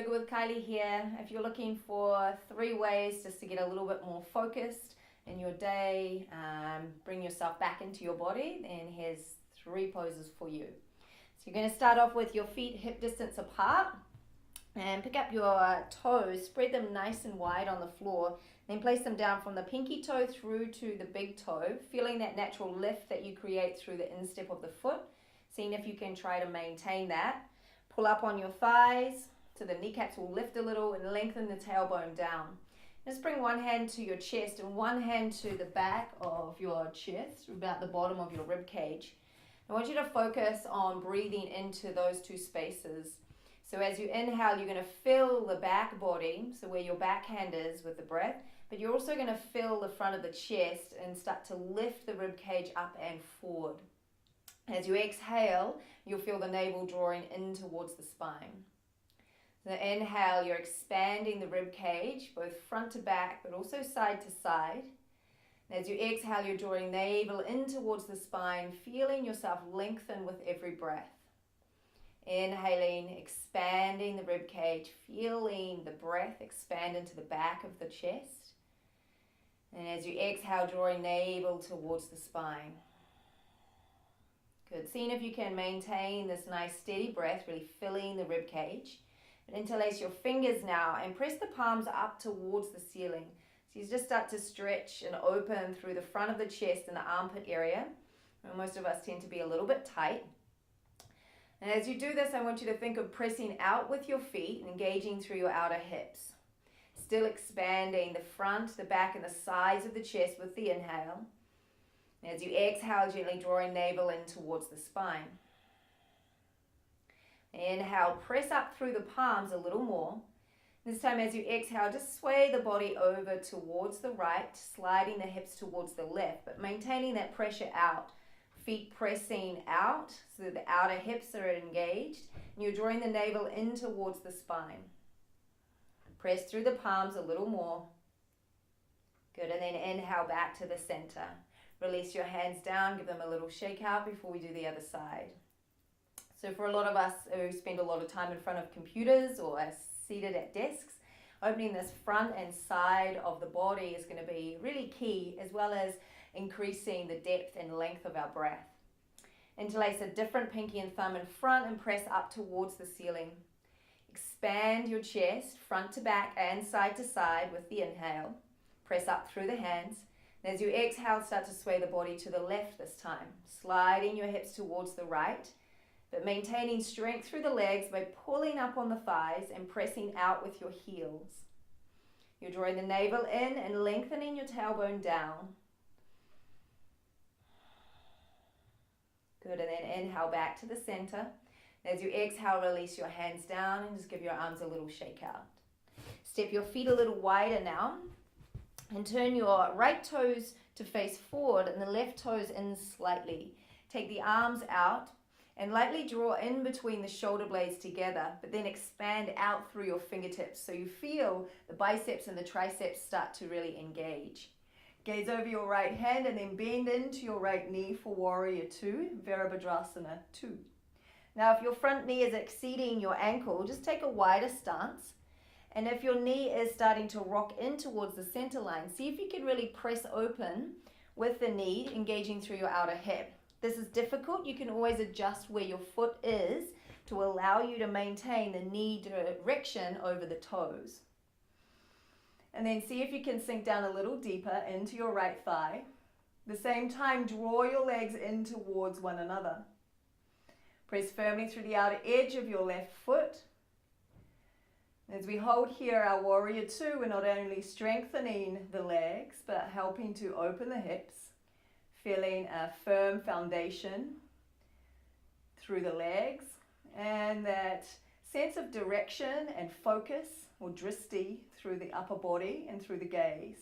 Yoga with Kylie here. If you're looking for 3 ways just to get a little bit more focused in your day, bring yourself back into your body, then here's 3 poses for you. So you're going to start off with your feet hip distance apart and pick up your toes, spread them nice and wide on the floor, then place them down from the pinky toe through to the big toe, feeling that natural lift that you create through the instep of the foot, seeing if you can try to maintain that. Pull up on your thighs so the kneecaps will lift a little and lengthen the tailbone down. Just bring one hand to your chest and one hand to the back of your chest, about the bottom of your rib cage. I want you to focus on breathing into those 2 spaces. So as you inhale, you're going to fill the back body, so where your backhand is with the breath, but you're also going to fill the front of the chest and start to lift the rib cage up and forward. As you exhale, you'll feel the navel drawing in towards the spine. So inhale, you're expanding the rib cage, both front to back, but also side to side. And as you exhale, you're drawing navel in towards the spine, feeling yourself lengthen with every breath. Inhaling, expanding the rib cage, feeling the breath expand into the back of the chest. And as you exhale, drawing navel towards the spine. Good. Seeing if you can maintain this nice steady breath, really filling the rib cage. And interlace your fingers now and press the palms up towards the ceiling. So you just start to stretch and open through the front of the chest and the armpit area. And most of us tend to be a little bit tight. And as you do this, I want you to think of pressing out with your feet and engaging through your outer hips. Still expanding the front, the back, and the sides of the chest with the inhale. As you exhale, gently drawing navel in towards the spine. Inhale, press up through the palms a little more. This time as you exhale, just sway the body over towards the right, sliding the hips towards the left, but maintaining that pressure out. Feet pressing out so that the outer hips are engaged. And you're drawing the navel in towards the spine. Press through the palms a little more. Good, and then inhale back to the center. Release your hands down, give them a little shake out before we do the other side. So for a lot of us who spend a lot of time in front of computers or are seated at desks, opening this front and side of the body is going to be really key, as well as increasing the depth and length of our breath. Interlace a different pinky and thumb in front and press up towards the ceiling. Expand your chest front to back and side to side with the inhale. Press up through the hands. And as you exhale, start to sway the body to the left this time, sliding your hips towards the right, but maintaining strength through the legs by pulling up on the thighs and pressing out with your heels. You're drawing the navel in and lengthening your tailbone down. Good, and then inhale back to the center. As you exhale, release your hands down and just give your arms a little shake out. Step your feet a little wider now and turn your right toes to face forward and the left toes in slightly. Take the arms out and lightly draw in between the shoulder blades together, but then expand out through your fingertips so you feel the biceps and the triceps start to really engage. Gaze over your right hand and then bend into your right knee for Warrior 2, Virabhadrasana 2. Now if your front knee is exceeding your ankle, just take a wider stance. And if your knee is starting to rock in towards the center line, see if you can really press open with the knee, engaging through your outer hip. This is difficult. You can always adjust where your foot is to allow you to maintain the knee direction over the toes. And then see if you can sink down a little deeper into your right thigh. At the same time, draw your legs in towards one another. Press firmly through the outer edge of your left foot. As we hold here our Warrior 2, we're not only strengthening the legs, but helping to open the hips, feeling a firm foundation through the legs, and that sense of direction and focus, or dristi, through the upper body and through the gaze.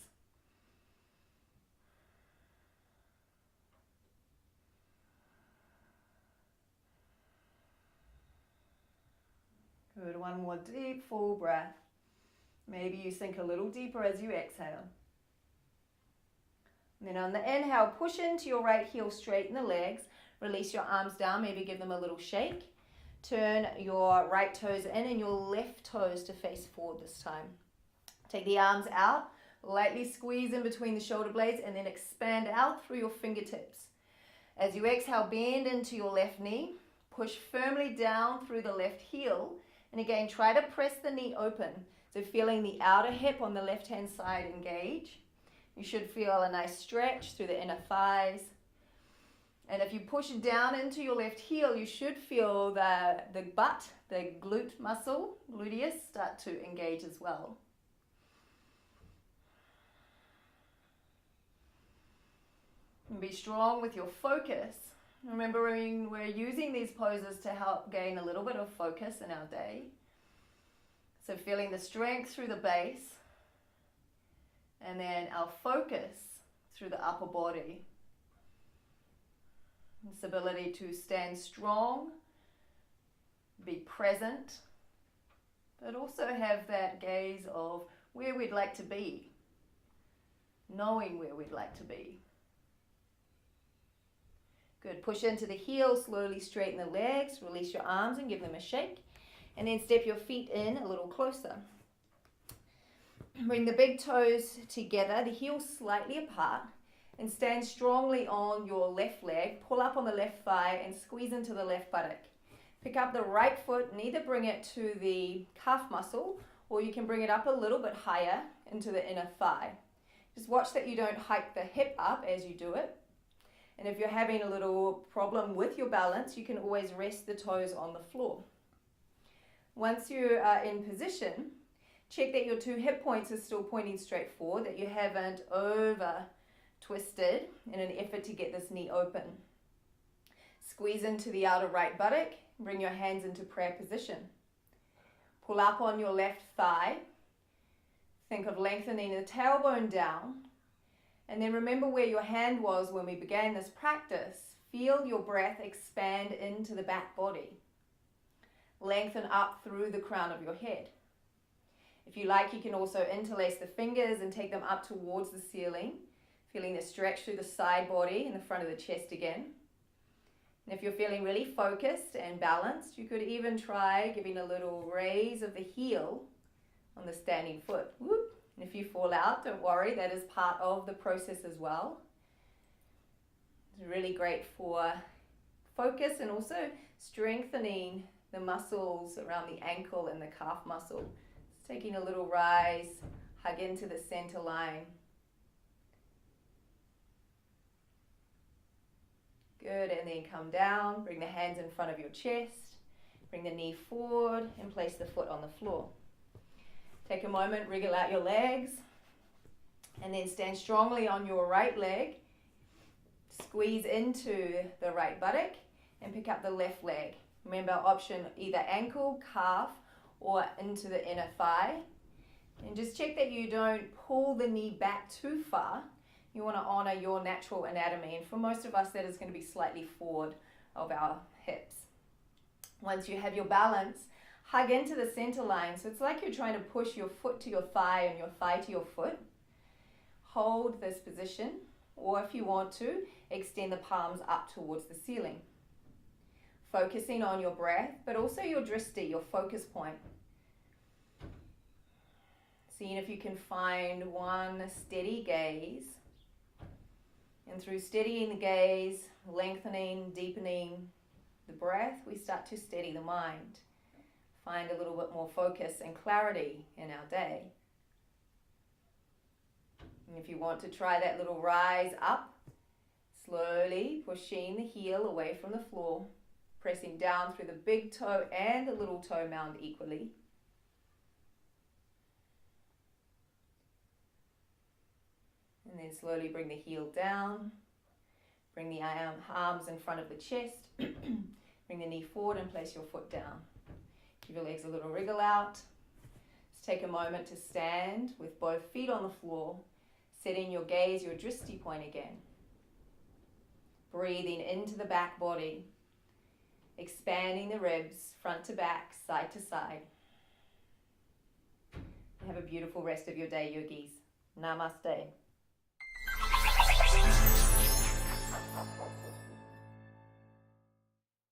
Good, one more deep, full breath. Maybe you sink a little deeper as you exhale. And then on the inhale, push into your right heel, straighten the legs, release your arms down, maybe give them a little shake. Turn your right toes in and your left toes to face forward this time. Take the arms out, lightly squeeze in between the shoulder blades and then expand out through your fingertips. As you exhale, bend into your left knee, push firmly down through the left heel, and again, try to press the knee open. So feeling the outer hip on the left-hand side engage. You should feel a nice stretch through the inner thighs. And if you push down into your left heel, you should feel the butt, the glute muscle, gluteus, start to engage as well. And be strong with your focus. Remembering we're using these poses to help gain a little bit of focus in our day. So feeling the strength through the base, and then our focus through the upper body. This ability to stand strong, be present, but also have that gaze of where we'd like to be, knowing where we'd like to be. Good. Push into the heels, slowly straighten the legs, release your arms and give them a shake. And then step your feet in a little closer. Bring the big toes together, the heels slightly apart, and stand strongly on your left leg. Pull up on the left thigh and squeeze into the left buttock. Pick up the right foot and either bring it to the calf muscle, or you can bring it up a little bit higher into the inner thigh. Just watch that you don't hike the hip up as you do it. And if you're having a little problem with your balance, you can always rest the toes on the floor. Once you are in position, check that your two hip points are still pointing straight forward, that you haven't over twisted in an effort to get this knee open. Squeeze into the outer right buttock, bring your hands into prayer position. Pull up on your left thigh. Think of lengthening the tailbone down. And then remember where your hand was when we began this practice. Feel your breath expand into the back body. Lengthen up through the crown of your head. If you like, you can also interlace the fingers and take them up towards the ceiling, feeling the stretch through the side body and the front of the chest again. And if you're feeling really focused and balanced, you could even try giving a little raise of the heel on the standing foot. Whoop. And if you fall out, don't worry, that is part of the process as well. It's really great for focus and also strengthening the muscles around the ankle and the calf muscle. Just taking a little rise, hug into the center line. Good, and then come down, bring the hands in front of your chest, bring the knee forward and place the foot on the floor. Take a moment, wriggle out your legs, and then stand strongly on your right leg. Squeeze into the right buttock and pick up the left leg. Remember, option either ankle, calf, or into the inner thigh. And just check that you don't pull the knee back too far. You want to honor your natural anatomy. And for most of us, that is going to be slightly forward of our hips. Once you have your balance, hug into the center line. So it's like you're trying to push your foot to your thigh and your thigh to your foot. Hold this position, or if you want to, extend the palms up towards the ceiling. Focusing on your breath, but also your drishti, your focus point. Seeing if you can find one steady gaze. And through steadying the gaze, lengthening, deepening the breath, we start to steady the mind. Find a little bit more focus and clarity in our day. And if you want to try that little rise up, slowly pushing the heel away from the floor, pressing down through the big toe and the little toe mound equally. And then slowly bring the heel down, bring the arms in front of the chest, bring the knee forward and place your foot down. Give your legs a little wriggle out. Just take a moment to stand with both feet on the floor, setting your gaze, your drishti point again. Breathing into the back body, expanding the ribs, front to back, side to side. Have a beautiful rest of your day, yogis. Namaste.